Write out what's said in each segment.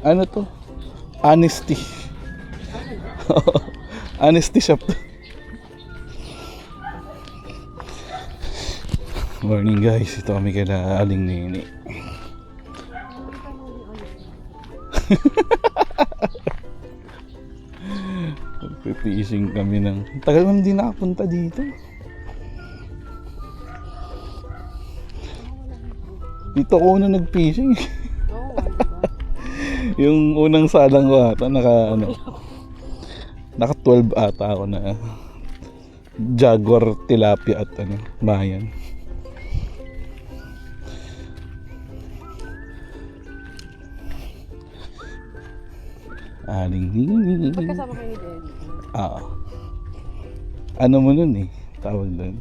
Ano to? Honesty. Honesty shop to. Morning guys, ito kami kala Aling Nini. Pipishing kami ng tagal man hindi nakapunta dito. Dito ko una nag-fishing. Yung unang salang ko ata naka 12 ata ako na jaguar, tilapia at bayan. Aling Nini. Magkasama kayo ni Jenny. Ano mo nun tawag doon?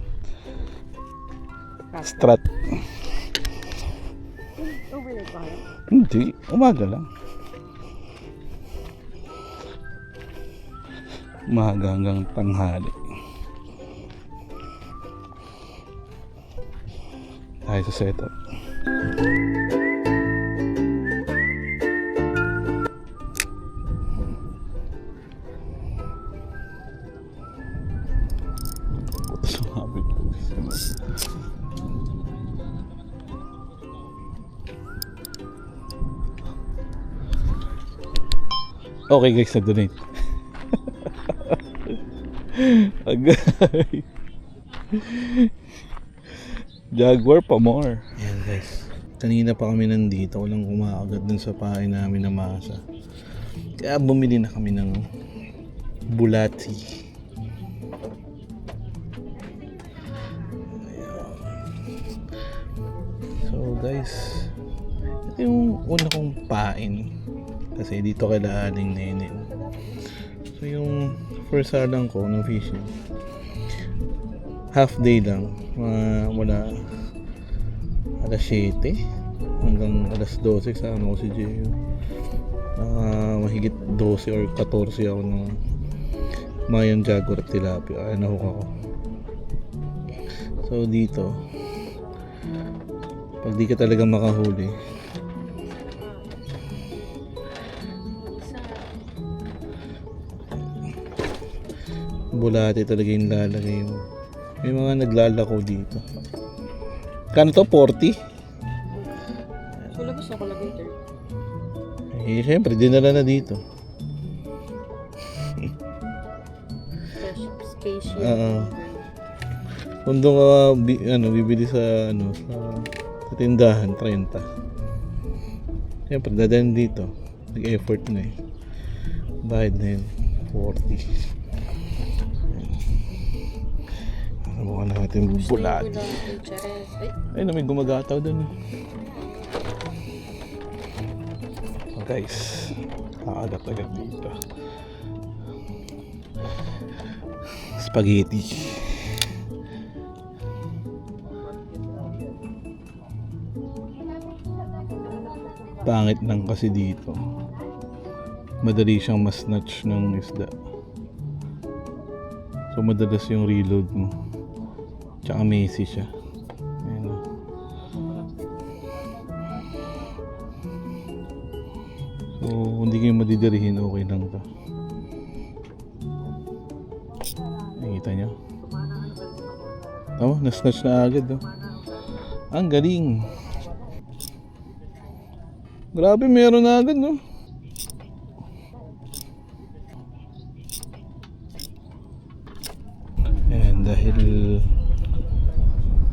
Strat. Overnight pa kayo? Hindi, umaga lang. Umaga hanggang tanghali. Tayo sa setup. Okay guys, nag-donate. Agay. Jaguar pa more. Yan guys. Kanina pa kami nandito. Walang kumakagat dun sa pahay namin na masa. Kaya bumili na kami ng bulati. So guys, ito yung una kong pain. Kasi dito kila Aling Nini. So yung first salang ko ng fishing, half day lang, wala alas 7 hanggang alas 12 kasama ko si Gio. Mahigit 12 or 14 ako ng Mayan Jaguar at tilapia. Nahuk ako. So dito, pag di ka talaga makahuli, bulati talaga yung lalagay mo. May mga naglalako dito. Kano to? 40? Wala gusto ko lagay 30. Siyempre, dinala na dito. Spaceship. Kung doon ka bibili sa sa tindahan, 30. Siyempre, dadalhin dito. Nag-effort na Bayad na yun, 40. Mukha natin bulati. Ay, may gumagataw dun. So guys, kakagat-agat dito. Spaghetti. Pangit lang kasi dito. Madali siyang mas-snatch ng isda. So madalas yung reload mo. Tsaka messy siya. Ayan. So hindi kayo madidirihin, okay lang to. Nakita nyo? Na-snatch na agad Ang galing. Grabe, meron na agad Ayan, dahil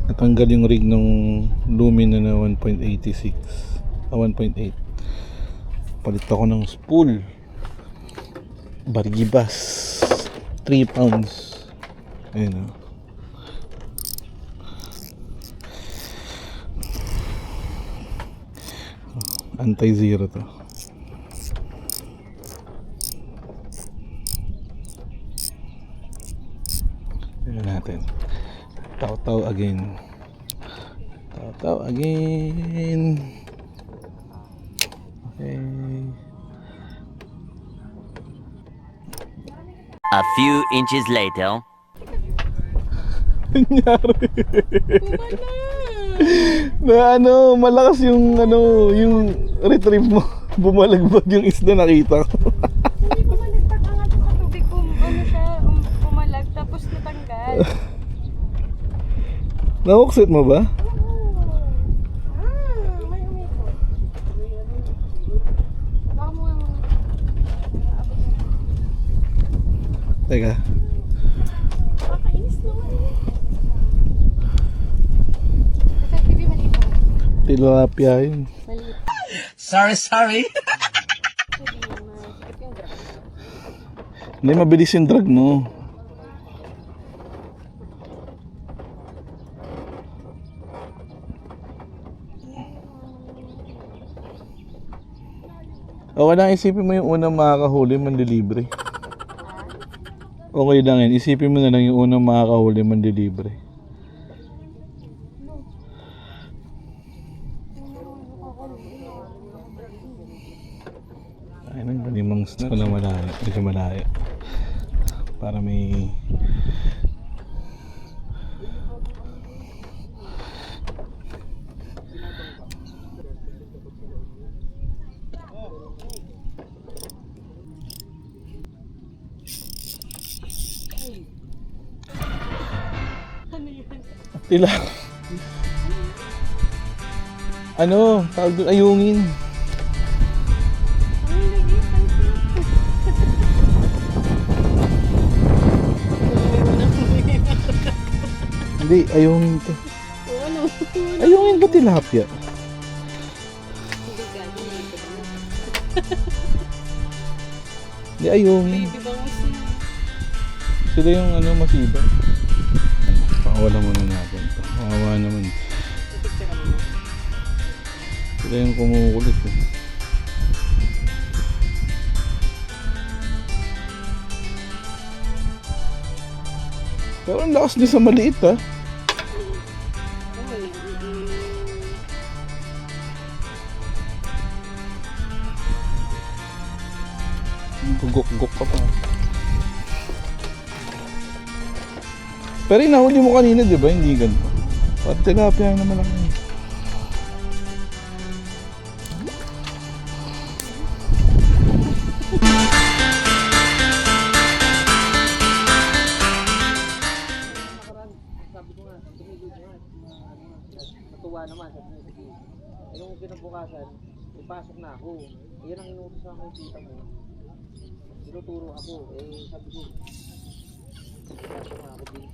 natanggal yung rig ng Lumina na 1.86 1.8, palit ako ng spool Baribas 3 pounds. Ayan anti-zero to. Ayan natin. Taw-taw again. Taw-taw again. Okay. A few inches later. Nangyari. Na malakas yung yung retrieve mo. Bumalagbag yung isda, nakita ko. Hindi ko managtag ang ato sa tubig kung ano siya, pumalag tapos natanggal. Nauksit mo ba? May umikot. Baka mo nga Teka. Kakainis naman. Ito, TV maliit ako. Tilapia yun. Maliit. Sorry. Sabi yung mahigit yung drag. Hindi, mabilis yung drag mo. Okay lang, isipin mo yung unang makakahuli, manlilibre. Okay lang yan, isipin mo na lang yung unang makakahuli, manlilibre. Ay, nang galimang snack na malayo, medyo malayo. Para may... Tila. Ano? Tawag doon, ayungin. Ay, naging Hindi, ayungin to. ano? Ayungin ba tilapia? Hindi gago. Hindi, ayungin. Baby bangus na. Sila yung ano, masiba. Pakawala muna natin ito. Kawawa naman. Sila yung kumukulit eh. Pero ang lakas niya sa maliit ha. Gugok-gok ka pa. Pero yung nahuli mo kanina, di ba? Hindi ganito. Pati tilapia naman lang yun. Sabi ko nga, tumigil ko nga, natuwa naman, sabi niya, sige. Eh, nung kinabukasan, ipasok na ako. Yan ang inutos sa akin, tita mo. Tinuturo ako, sabi ko, ipasok na ako din.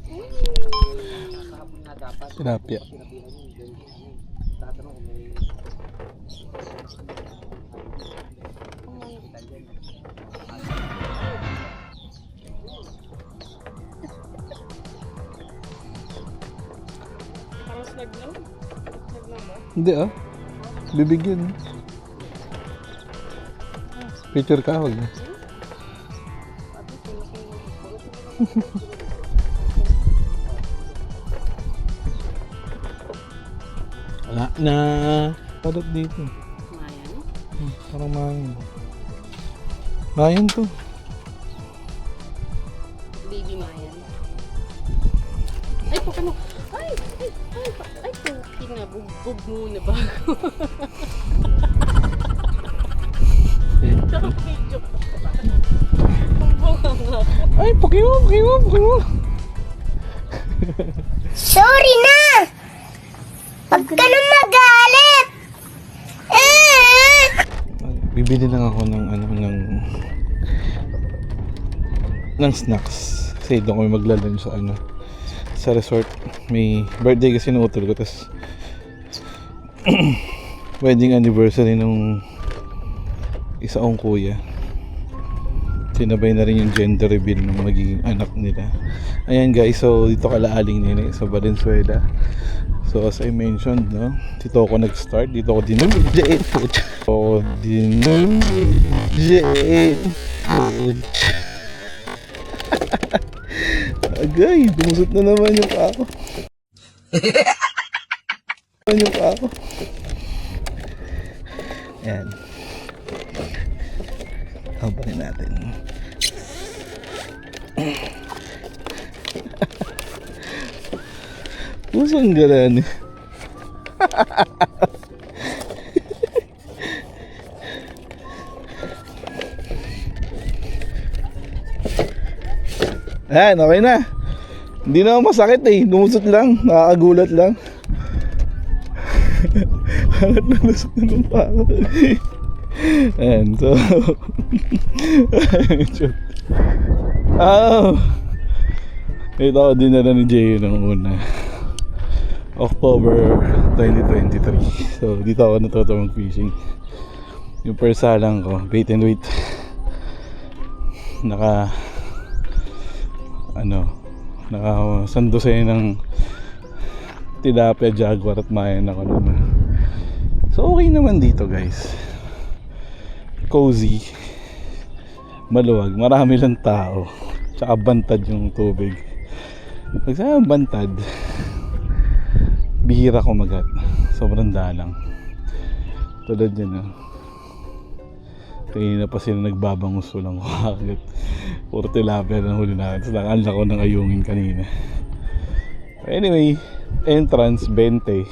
Kahapon nga dapat. Tilapia. Sinabihan niyo, dahil tatanong kung may... Parang slag lang. Slag lang ba? Hindi ah. Bibigyan. Picture ka, wag na. Wala na. Padot dito. Mayan. Parang mayan. Mayan to. Baby Mayan. Ay, po ano? Ay, kinabugbog muna bago. Video. Kumbong nga. Ay, pakiwa. Sorry na! Huwag ka na magalit! Bibili lang ako ng ng snacks. Kasi doon kami maglalunch sa sa resort. May birthday kasi ng utol ko, tapos wedding anniversary nung isa kong kuya. Sinabay na rin yung gender reveal ng magiging anak nila. Ayan guys, so dito kalaaling nila sa Valenzuela. So as I mentioned, no, dito ako nag-start, dito ako dinumidjate. So dinumidjate. Agay, bumusot na naman yung paa ko. Yung paa ko. Ayan. Habarin natin. Pusang galan. Ayan, okay na. Hindi na masakit eh. Lumusot lang. Nakakagulat lang. Bakit nalusot na ng pako? Ayan, so... Ito ako dinala ni Jay nung una. October 2023. So, dito ako natuto mag-fishing. Yung persalang ko, bait and weight. Naka sando sa'yo ng tilapia, jaguar at mayan ako naman. So okay naman dito guys, cozy, maluwag, marami lang tao, tsaka bantad yung tubig. Pag sa'yo bantad, bihira kumagat, sobrang dalang. Tulad yan kanina pa sila nagbabangus, walang kakagat. Puro tilapia na huli natin. So, nakala ko ng ayungin kanina. Anyway, entrance 20.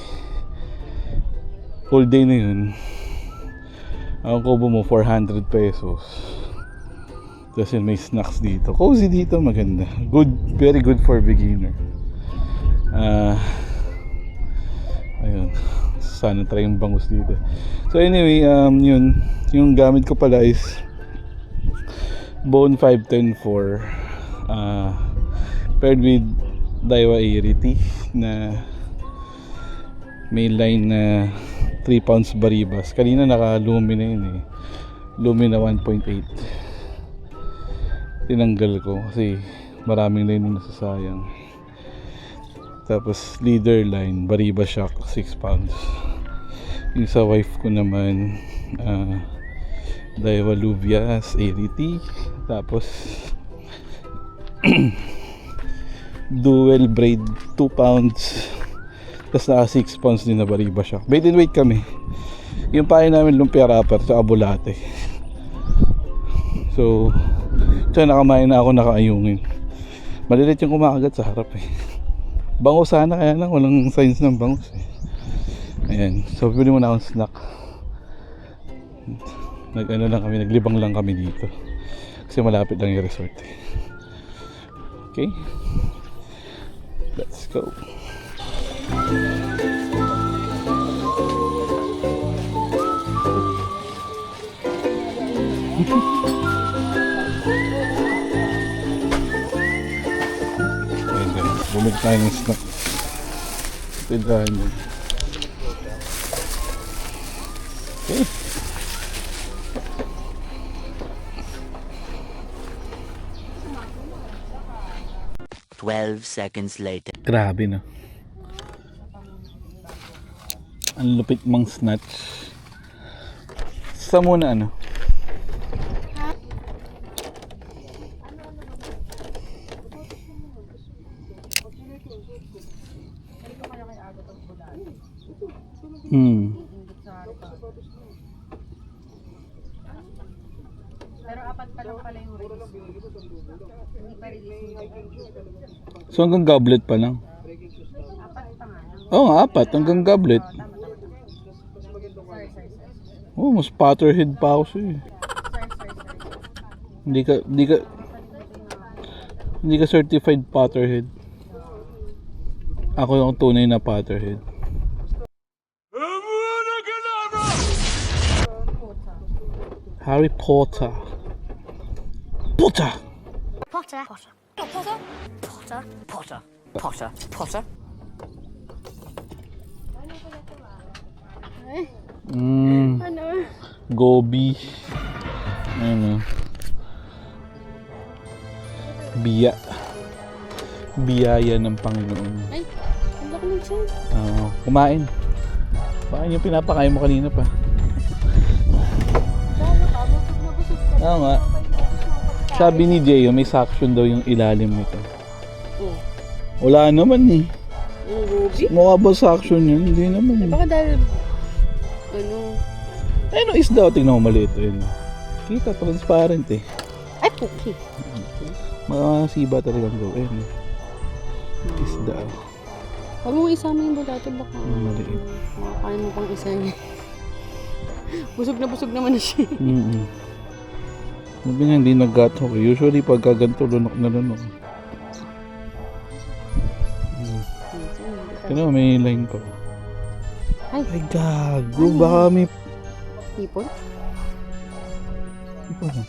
Whole day na yun. Ang kubo mo 400 pesos. Tapos yun, may snacks dito. Cozy dito, maganda. Good, very good for beginner. Ayun. Sana try yung bangus dito. So anyway, yun. Yung gamit ko pala is Bone 5104 paired with Daiwa Iriti na may line na 3 pounds baribas. Kanina naka-lumi na yun Lumi na 1.8. Tinanggal ko kasi maraming line na nasasayang. Tapos leader line, Bariba Shock 6 pounds. Yung sa wife ko naman Daiwa Luvias ADT. Tapos dual braid 2 pounds. Tapos naka 6 pounds din na Bariba Shock. Bait and weight kami. Yung pahay namin lumpia wrapper sa abulate. So nakamain na ako, nakaayungin. Malilit yung kumakagat sa harap Bangus sana, kaya lang walang signs ng bangus Ayan, so pili mo na akong snack. Naglibang lang kami dito kasi malapit lang yung resort Okay, let's go. Ayan guys, bumili tayo ng snack. Tindahan yun. Okay. Twelve seconds later. Grabe no. Ang lupit mang snatch. Sa muna Pero apat pa lang pala yung release. Hindi pa release. So hanggang goblet pa lang. Apat pa nga. Oo nga, apat hanggang goblet. Oh, mas potterhead pa ako sa'yo. Hindi ka certified potterhead. Ako yung tunay na potterhead. Harry Potter. Potter. Potter. Potter. Potter. Potter. Potter. Potter. Potter. Ano? Gobi. Ano? Biyaya ng Panginoon. Ay, ang laki ng siya. Kumain. Kumain yung pinapakain mo kanina pa. Oo nga. Sabi ni Jay, may suction daw yung ilalim nito. Wala naman Mukha ba suction yun? Hindi naman Baka dahil, Ayun, isda. Tingnan mo maliit. Ayun. Kita, transparent Ay, puki. Mga siba talagang gawin. Isda. Huwag mong isama yung bulate, baka Maliit. makakain mo pang isa niya. Busog naman na siya. Sabi nga, hindi nag-gathok. Usually, pagka ganito, lunok na lunok. Kaya may line pa. Ay. Ay, gago. Baka may... Hipon? Hindi ko alam.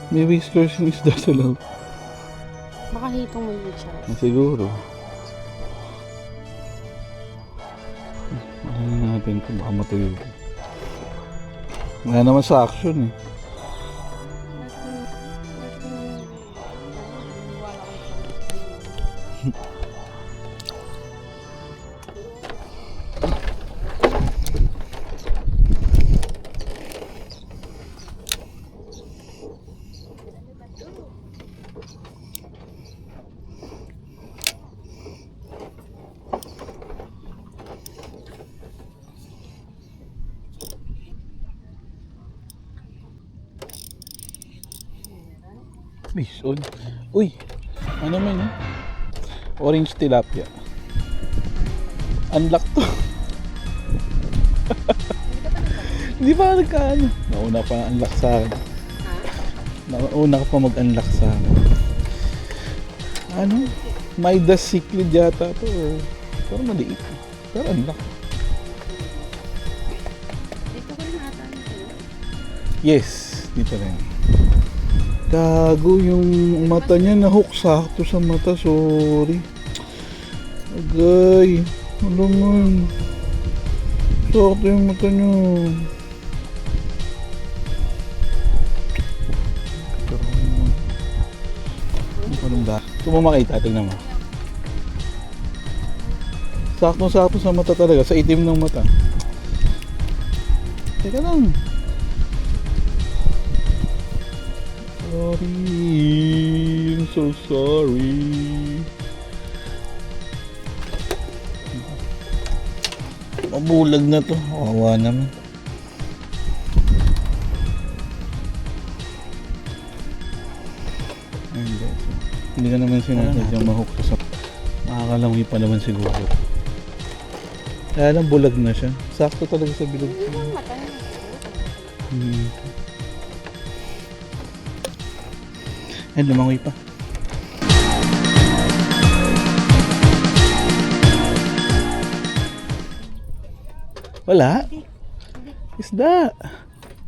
May whiskers yung isda sa loob. Baka hitong may siya. Siguro. Ano natin kung baka matuyo. Wala naman sa action eh. Bison. Uy! Ano man yun? Orange tilapia. Unlock to. Hindi pa nagkaano. Nauna pa unlock sa akin. Nauna ka pa mag-unlock sa akin. Ano? Midas cichlid yata to. Pero maliit. Pero unlock. Dito ko rin ata. Yes, dito rin. Gago yung mata niya, nahook sakto sa mata, sorry. Agay, alam mo yun. Sakto yung mata niya. Ano pa nung ba? Ito mo makita, tignan mo. Sakto-sakto sa mata talaga, sa itim ng mata. Teka lang. Sorry, I'm so sorry. Mabulag na to, kawawa naman. Ayun guys, hindi ka naman sinasadyang mahuk sa makakalangoy pa naman siguro. Kaya lang bulag na siya. Sakto talaga sa bilog. Ay, lumangoy pa. Wala? Isda.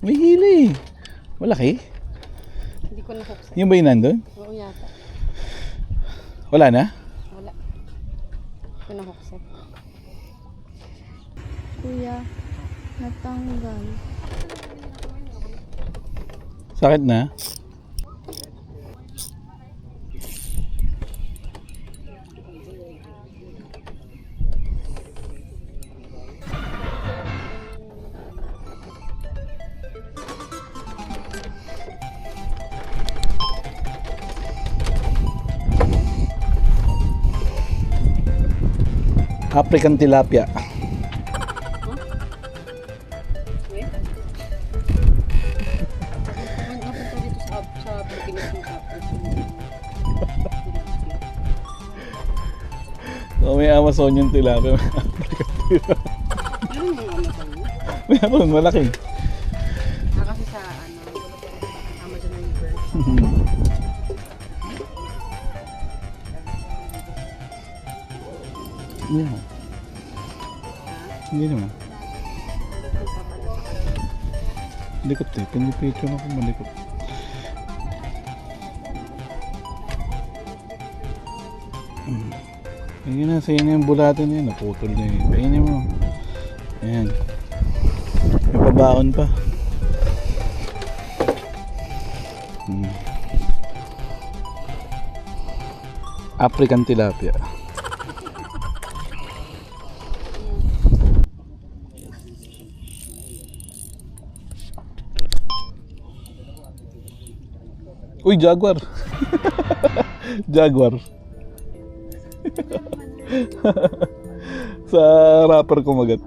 May hili. Malaki? Hindi ko nahuksan. Yung ba yun nandun? Oo yata. Wala na? Wala. Hindi ko nahuksan. Kuya, natanggal. Sakit na? African tilapia. Napunta dito sa Pilipinas yung tapos. So, may Amazonian tilapia. Ano yung Amazon mo? Meron, malaki. Kasi sa Amazon River. Hindi naman. Hindi naman. Likot eh. Pinipicture ako malikot. Ayun na, sa'yo na yung bulatin na yun. Naputol na yun. Kainin mo. Ayan. May pabaon pa. African tilapia. Uy, jaguar. Jaguar. Sa rapper kumagat.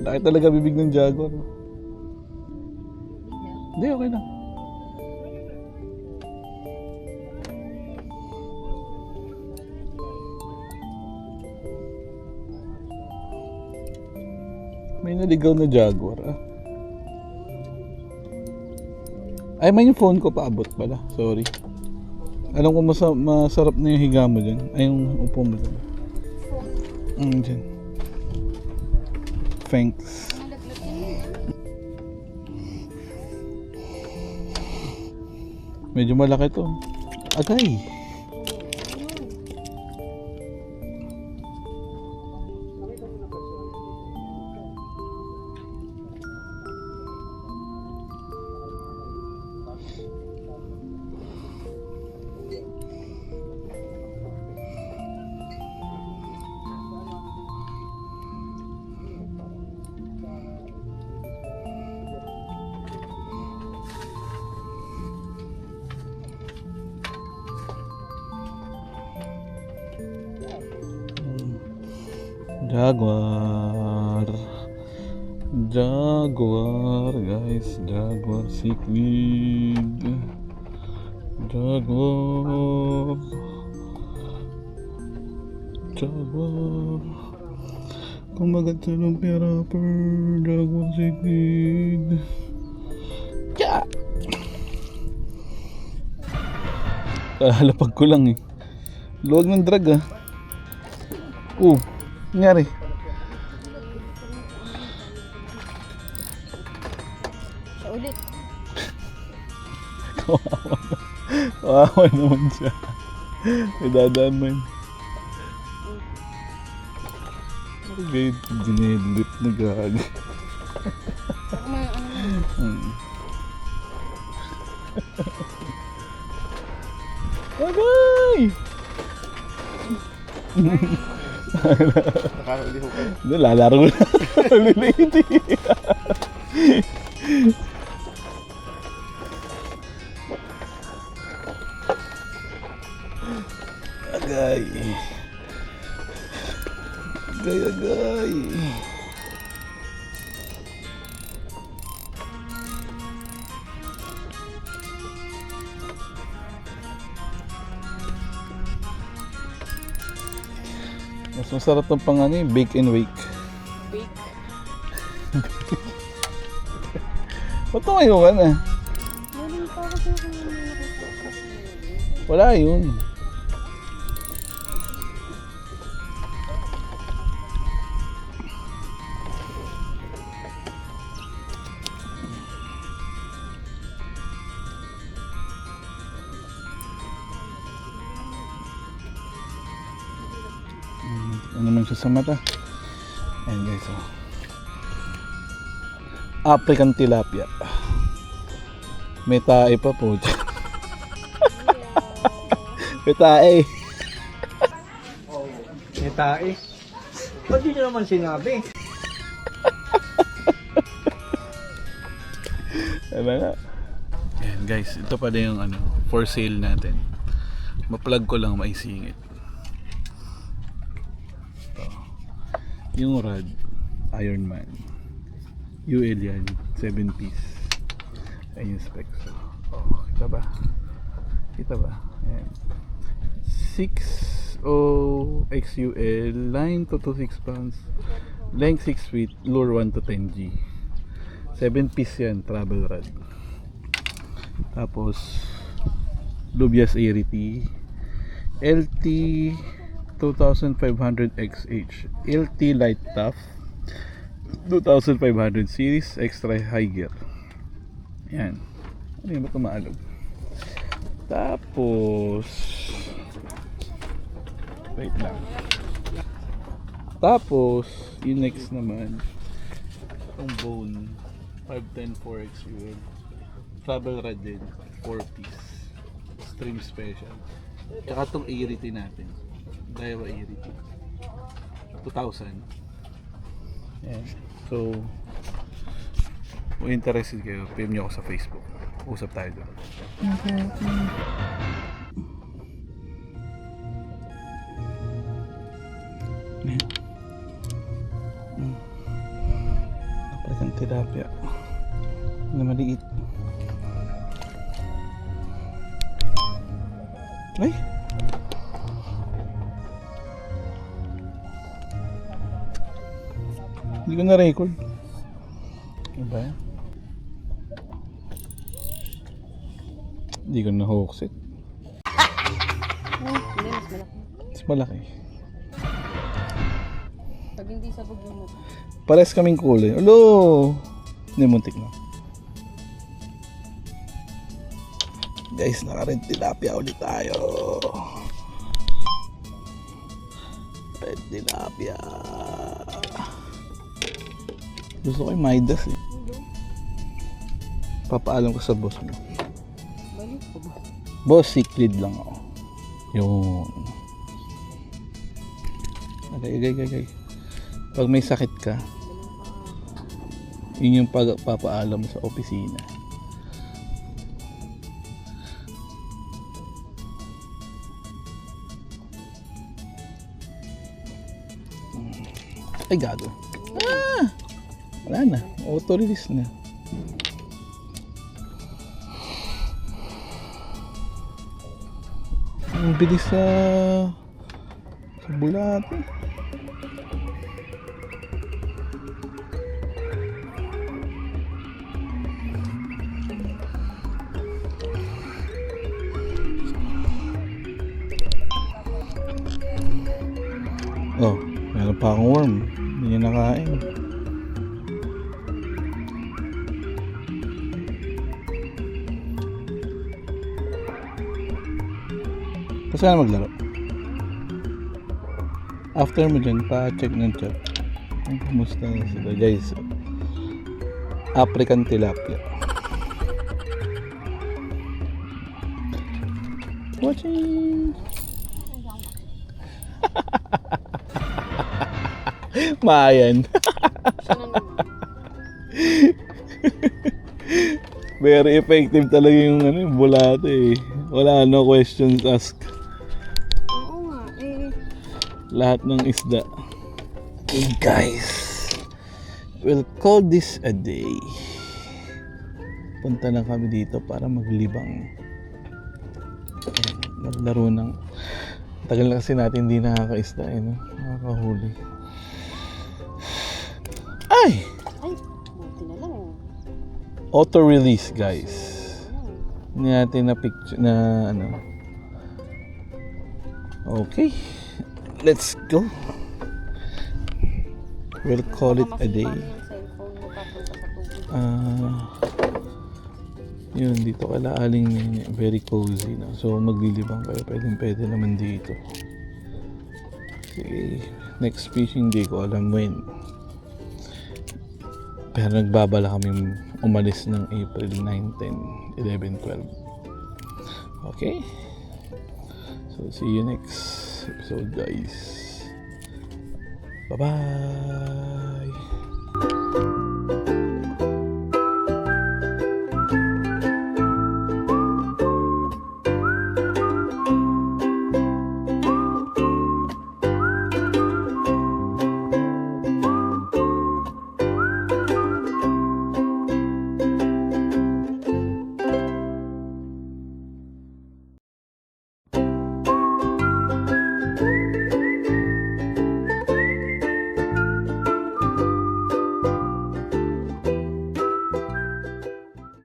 Laki talaga bibig ng jaguar. Hindi, okay lang. May naligaw na jaguar ah. Ay, may yung phone ko paabot pala. Sorry. Alam ko masarap na yung higa mo dyan. Ay, yung upo mo dyan. Dyan. Thanks. Medyo malaki to. Agay. Jaguar. Jaguar, guys. Jaguar Sequid. Jaguar. Jaguar. Kumagat sa lumpia rapper. Jaguar Sequid. Yeah! Halapag ko lang eh. Luwag ng drag ah. Nangyari. Siya ulit. Kawawa naman siya. May dadaan man. Okay, dinelip na gag. Agay! Nakakaliho kayo. Lalaro na. Liliti. Agay. Agay. Mas masarap ng pang bake and wake. Bake. Ba't tumayo ka na? Meron pa kasi ako Wala yun. Ano naman siya sa mata? Ayan guys, oh. African tilapia. May tae pa po. May tae. May tae. Ba't di nyo naman sinabi? Ano nga? Ayan guys, ito pala yung for sale natin. Ma-plug ko lang maisingit. Yung rod, Ironman. UL yan, 7 piece. Ayan yung specs. Oh, kita ba? Kita ba? Ayan. 6 XUL, line 2 to 6 pounds, length 6 feet, lure 1 to 10 G. 7 piece yan, travel rod. Tapos, Lubias Arity, LT 2500 XH, LT Light Tough 2500 series, extra high gear. Yan. Ano yung maalog? Tapos wait lang. Tapos yung next naman itong bone 510 4XUL travel rod din, 4 piece stream special. Tsaka itong Arity natin, Daiwa Arity 2,000. Ayan. So kung interested kayo, PM nyo ako sa Facebook, usap tayo doon. Ayan. Napalitan tilapia na maliit. Ay! Hindi ko na-record. Diba? Hindi ko na-hooksit. Hindi, mas malaki. Mas malaki. Pag hindi sabog yung mata. Pares kaming kulay. Alo! Hindi, muntik na. Guys, naka-red tilapia ulit tayo. Red tilapia. Gusto ko yung Midas eh. Papaalam ko sa boss mo. Balik ko ba? Boss, sick lead lang ako. Yung... Agay. Pag may sakit ka, yun yung pagpapaalam sa opisina. Ay, gago. Wala na. Auto-release na. Ang bilis sa bulate. Oh, meron pa akong worm. Hindi niya nakain. Kasi na maglaro. After mo dyan, pa-check ng chat. Ay, kumusta na sila guys? African tilapia. Watching! Mayan. Siya na naman. Very effective talaga yung ano, yung bulate eh. Wala no questions asked. Oo nga, eh. Lahat ng isda. Okay guys, we'll call this a day. Punta lang kami dito para maglibang. Ayan, maglaro ng... Tagal na kasi natin hindi nakakaisda eh, no? Nakakahuli. Ay! Ay, buti na lang. Auto-release guys. Hindi natin na picture na ano. Okay. Let's go. We'll call it a day. Baka masipa na yung cellphone mo papunta sa tubig. Yun, dito kala aling Nene. Very cozy na. So maglilibang kayo. Pwede naman dito. Sige. Next fishing day ko alam when. Pero nagbabala kami umalis ng April 9, 10, 11, 12. Okay? So see you next episode guys. Bye-bye!